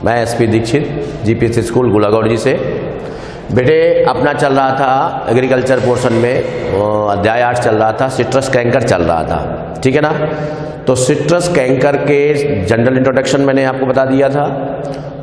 मैं SP Dixit GPSC school गुलागौड़ी से। बेटे अपना चल रहा था एग्रीकल्चर पोर्शन में अध्याय 8 चल रहा था, सिट्रस कैंकर चल रहा था, ठीक है ना। तो सिट्रस कैंकर के जनरल इंट्रोडक्शन मैंने आपको बता दिया था,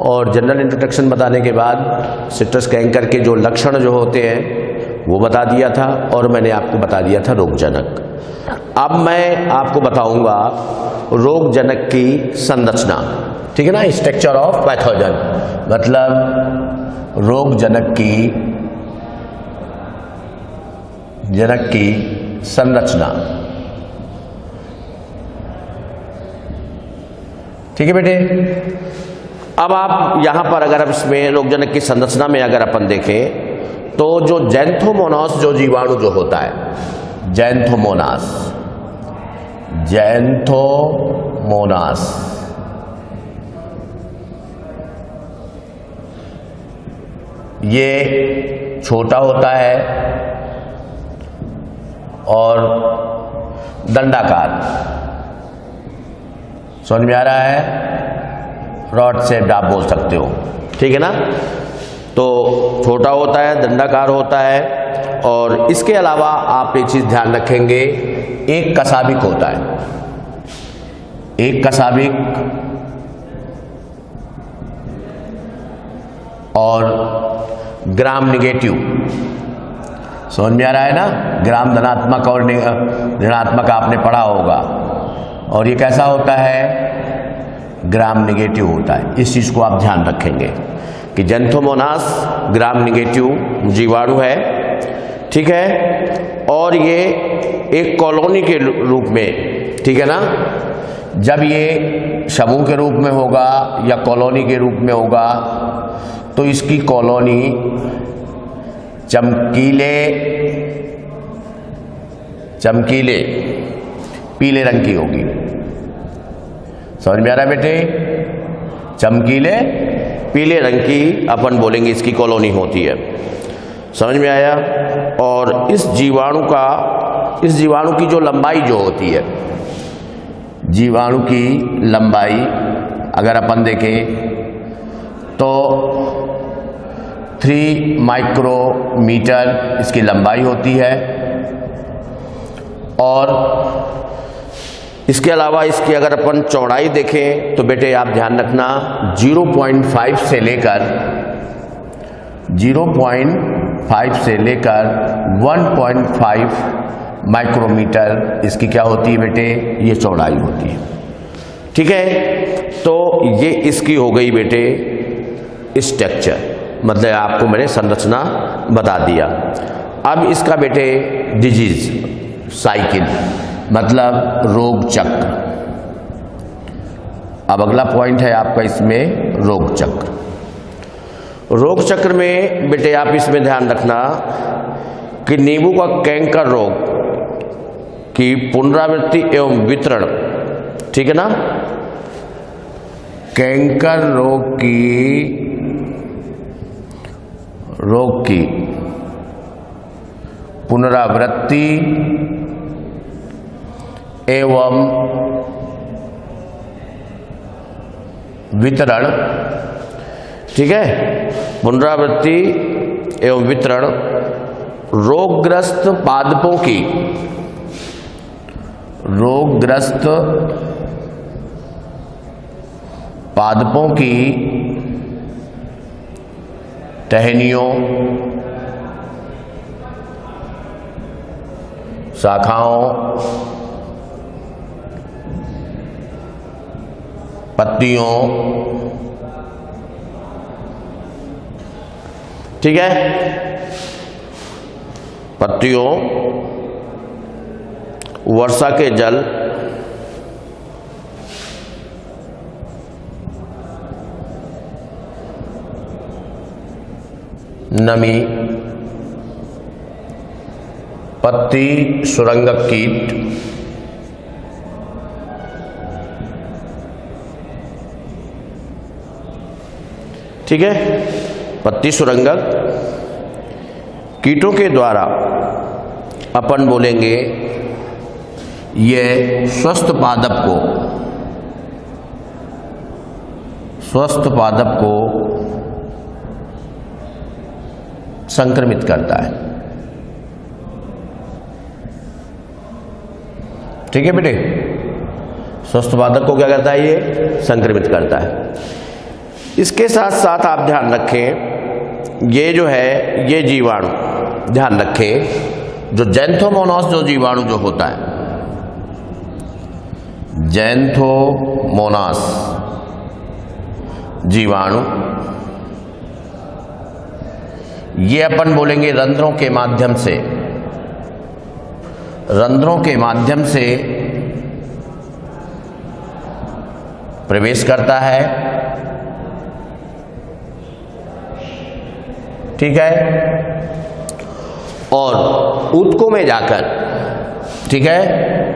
और जनरल इंट्रोडक्शन बताने के बाद सिट्रस कैंकर के जो लक्षण जो होते हैं वो बता दिया था, और मैंने आपको बता दिया था रोगजनक। अब मैं आपको बताऊंगा रोगजनक की संरचना, ठीक है ना, स्ट्रक्चर ऑफ पैथोजन, मतलब रोगजनक की संरचना, ठीक है बेटे। अब आप यहां पर अगर अब इसमें रोगजनक की संरचना में अगर अपन देखें तो जो जैंथोमोनास जो जीवाणु जो होता है, जैंथोमोनास ये छोटा होता है और दंडाकार, समझ में आ रहा है, रॉड शेप्ड आप बोल सकते हो, ठीक है ना। तो छोटा होता है, दंडाकार होता है, और इसके अलावा आप एक चीज ध्यान रखेंगे, एक कसाबिक होता है, एक कसाबिक और ग्राम निगेटिव, समझ में आ रहा है ना, ग्राम धनात्मक और ऋणात्मक आपने पढ़ा होगा, और ये कैसा होता है, ग्राम निगेटिव होता है। इस चीज को आप ध्यान रखेंगे कि जैंथोमोनास ग्राम निगेटिव जीवाणु है, ठीक है, और ये एक कॉलोनी के रूप में, ठीक है ना। जब ये समूह के रूप में होगा या कॉलोनी के रूप में होगा तो इसकी कॉलोनी चमकीले पीले रंग की होगी, समझ में आ रहा है बेटे, चमकीले पीले रंग की अपन बोलेंगे इसकी कॉलोनी होती है, समझ में आया। और इस जीवाणु की जो लंबाई जो होती है, जीवाणु की लंबाई अगर अपन देखें तो 3 माइक्रोमीटर इसकी लंबाई होती है, और इसके अलावा इसकी अगर अपन चौड़ाई देखें तो बेटे आप ध्यान रखना 0.5 से लेकर 1.5 माइक्रोमीटर इसकी क्या होती है बेटे, ये चौड़ाई होती है, ठीक है। तो ये इसकी हो गई बेटे स्ट्रक्चर, मतलब आपको मैंने संरचना बता दिया। अब इसका बेटे डिजीज साइकिल, मतलब रोग चक्र। अब अगला पॉइंट है आपका इसमें रोग चक्र। रोग चक्र में बेटे आप इसमें ध्यान रखना कि नींबू का कैंकर रोग की पुनरावृत्ति एवं वितरण, ठीक है ना, कैंकर रोग की पुनरावृत्ति एवं वितरण, ठीक है, पुनरावृत्ति एवं वितरण रोगग्रस्त पादपों की टहनियों, शाखाओं, पत्तियों, ठीक है, पत्तियों, वर्षा के जल, नमी, पत्ती सुरंगक कीट, ठीक है, पत्ती सुरंगक कीटों के द्वारा अपन बोलेंगे ये स्वस्थ पादप स्वस्थ पादप को संक्रमित करता है। ठीक है बेटे, स्वस्थ पादप को क्या करता है, ये संक्रमित करता है। इसके साथ साथ आप ध्यान रखें, ये जो है ये जीवाणु, ध्यान रखें, जो जैंथोमोनास जो जीवाणु जो होता है, जैंथोमोनास जीवाणु, ये अपन बोलेंगे रंध्रों के माध्यम से, रंध्रों के माध्यम से प्रवेश करता है। ठीक है, और ऊतकों में जाकर, ठीक है,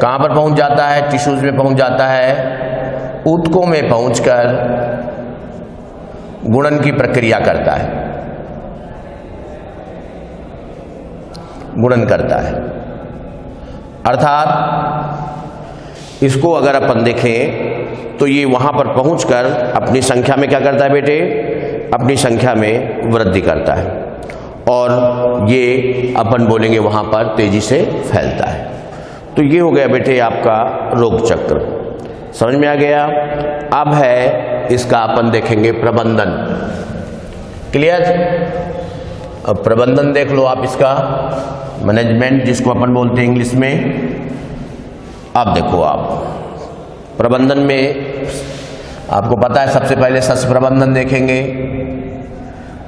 कहां पर पहुंच जाता है, टिश्यूज में पहुंच जाता है, ऊतकों में पहुंचकर गुणन की प्रक्रिया करता है, गुणन करता है। अर्थात इसको अगर अपन देखें तो ये वहां पर पहुंचकर अपनी संख्या में क्या करता है बेटे, अपनी संख्या में वृद्धि करता है, और ये अपन बोलेंगे वहां पर तेजी से फैलता है। तो ये हो गया बेटे आपका रोग चक्र, समझ में आ गया। अब है इसका अपन देखेंगे प्रबंधन। क्लियर? अब प्रबंधन देख लो आप इसका, मैनेजमेंट जिसको अपन बोलते हैं इंग्लिश में। अब देखो आप प्रबंधन में आपको पता है, सबसे पहले सस्य प्रबंधन देखेंगे।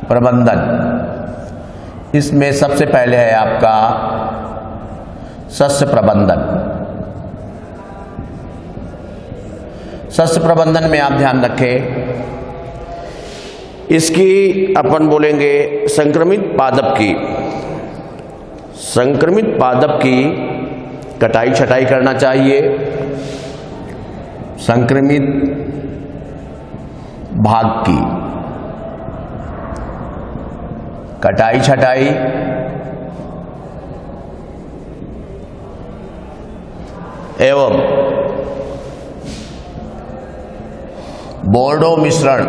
प्रबंधन, इसमें सबसे पहले है आपका सस्य प्रबंधन। सस्य प्रबंधन में आप ध्यान रखें, इसकी अपन बोलेंगे संक्रमित पादप की, संक्रमित पादप की कटाई छटाई करना चाहिए। संक्रमित भाग की कटाई छटाई एवं बोर्डो मिश्रण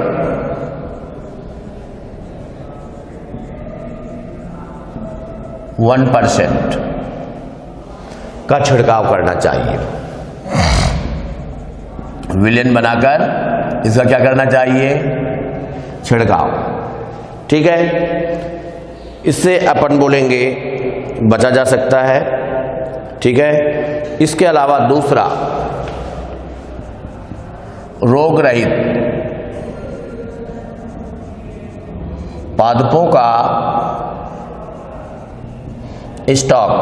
%1 का छिड़काव करना चाहिए। विलेन बनाकर इसका क्या करना चाहिए, छिड़काव। ठीक है, इससे अपन बोलेंगे बचा जा सकता है। ठीक है, इसके अलावा दूसरा रोग रहित पादपों का स्टॉक,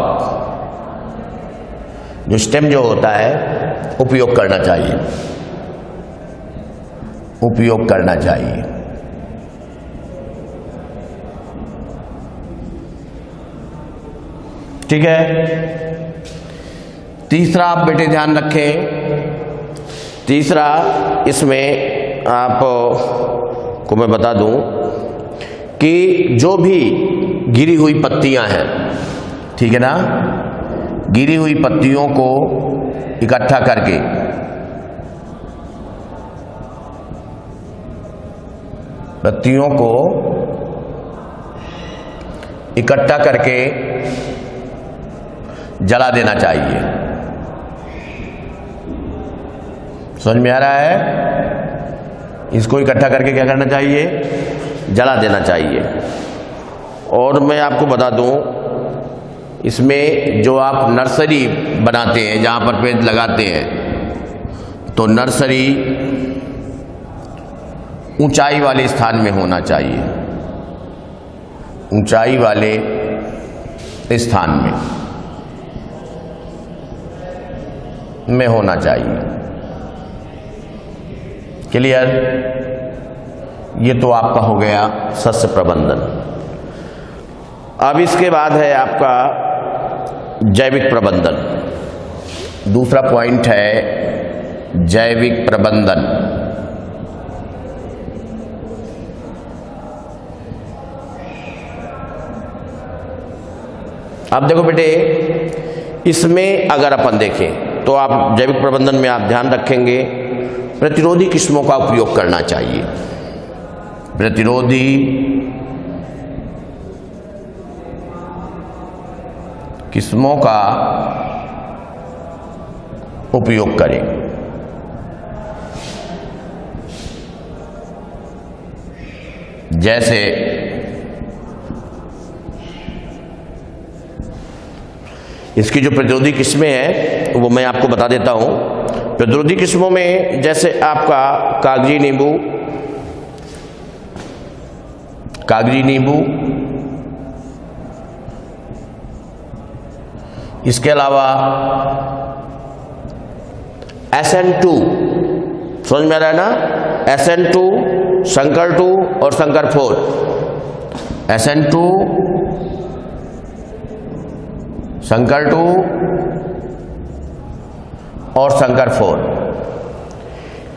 जो स्टेम जो होता है, उपयोग करना चाहिए, उपयोग करना चाहिए। ठीक है, तीसरा आप बेटे ध्यान रखें, तीसरा इसमें आप को मैं बता दूं कि जो भी गिरी हुई पत्तियां हैं, ठीक है ना, गिरी हुई पत्तियों को इकट्ठा करके पत्तियों को इकट्ठा करके जला देना चाहिए। समझ में आ रहा है? इसको इकट्ठा करके क्या करना चाहिए, जला देना चाहिए। और मैं आपको बता दूं, इसमें जो आप नर्सरी बनाते हैं, जहां पर पेड़ लगाते हैं, तो नर्सरी ऊंचाई वाले स्थान में होना चाहिए, ऊंचाई वाले स्थान में होना चाहिए। क्लियर? ये तो आपका हो गया सस्य प्रबंधन। अब इसके बाद है आपका जैविक प्रबंधन। दूसरा पॉइंट है जैविक प्रबंधन। अब देखो बेटे, इसमें अगर अपन देखें तो आप जैविक प्रबंधन में आप ध्यान रखेंगे, प्रतिरोधी किस्मों का उपयोग करना चाहिए। प्रतिरोधी किस्मों का उपयोग करें। जैसे इसकी जो प्रतिरोधी किस्में हैं वो मैं आपको बता देता हूं। प्रतिरोधी किस्मों में जैसे आपका कागजी नींबू, इसके अलावा SN2, समझ में आ रहा है ना, SN2, शंकर 2 और शंकर 4, SN2, शंकर 2 और शंकर 4,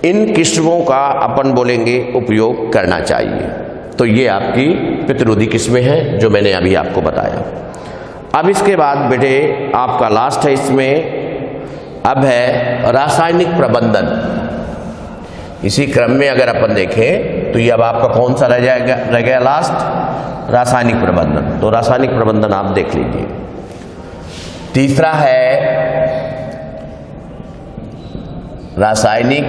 इन किस्मों का अपन बोलेंगे उपयोग करना चाहिए। तो ये आपकी प्रतिरोधी किस्में हैं जो मैंने अभी आपको बताया। अब इसके बाद बेटे आपका लास्ट है इसमें, अब है रासायनिक प्रबंधन। इसी क्रम में अगर अपन देखें तो ये अब आपका कौन सा रह गया लास्ट, रासायनिक प्रबंधन। तो रासायनिक प्रबंधन आप देख लीजिए। तीसरा है रासायनिक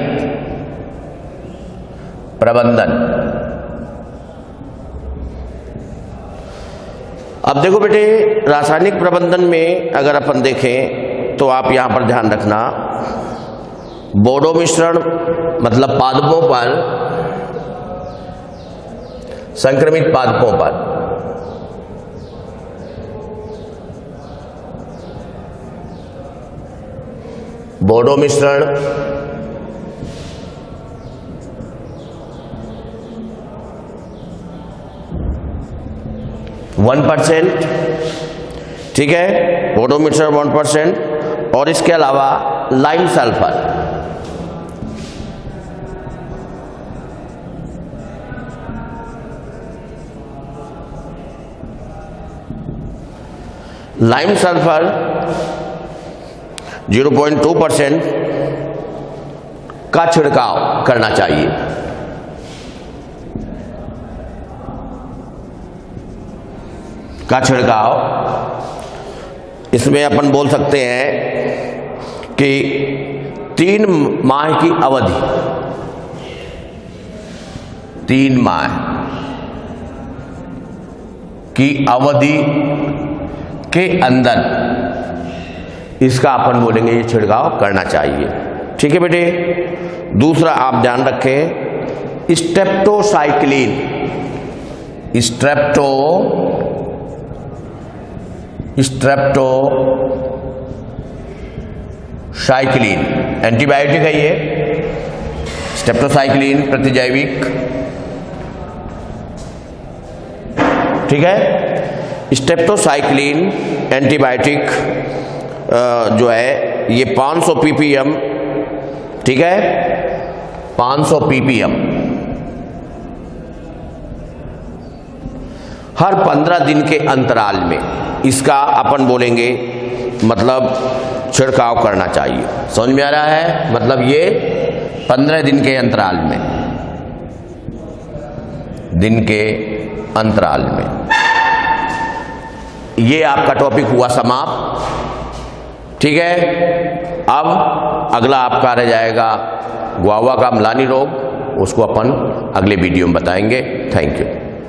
प्रबंधन। अब देखो बेटे, रासायनिक प्रबंधन में अगर अपन देखें तो आप यहां पर ध्यान रखना, बोडो मिश्रण मतलब पादपों पर, संक्रमित पादपों पर बोडो मिश्रण, %, ठीक है, बोडो मिश्रण 1%, और इसके अलावा लाइम सल्फर, लाइम सल्फर 0.2% का छिड़काव करना चाहिए। का छिड़काव इसमें अपन बोल सकते हैं कि 3 माह की अवधि, 3 माह की अवधि के अंदर इसका अपन बोलेंगे ये छिड़काव करना चाहिए। ठीक है बेटे। दूसरा आप ध्यान रखें, स्ट्रेप्टोसाइक्लिन, स्ट्रेप्टोसाइक्लिन एंटीबायोटिक है ये, स्ट्रेप्टोसाइक्लिन प्रतिजैविक, ठीक है। स्ट्रेप्टोसाइक्लिन एंटीबायोटिक जो है ये 500 ppm, ठीक है, 500 ppm हर 15 दिन के अंतराल में इसका अपन बोलेंगे मतलब छिड़काव करना चाहिए। समझ में आ रहा है? मतलब ये 15 दिन के अंतराल में, ये आपका टॉपिक हुआ समाप्त। ठीक है। अब अगला आपका रह जाएगा गुआवा का अम्लानी रोग, उसको अपन अगले वीडियो में बताएंगे। Thank you.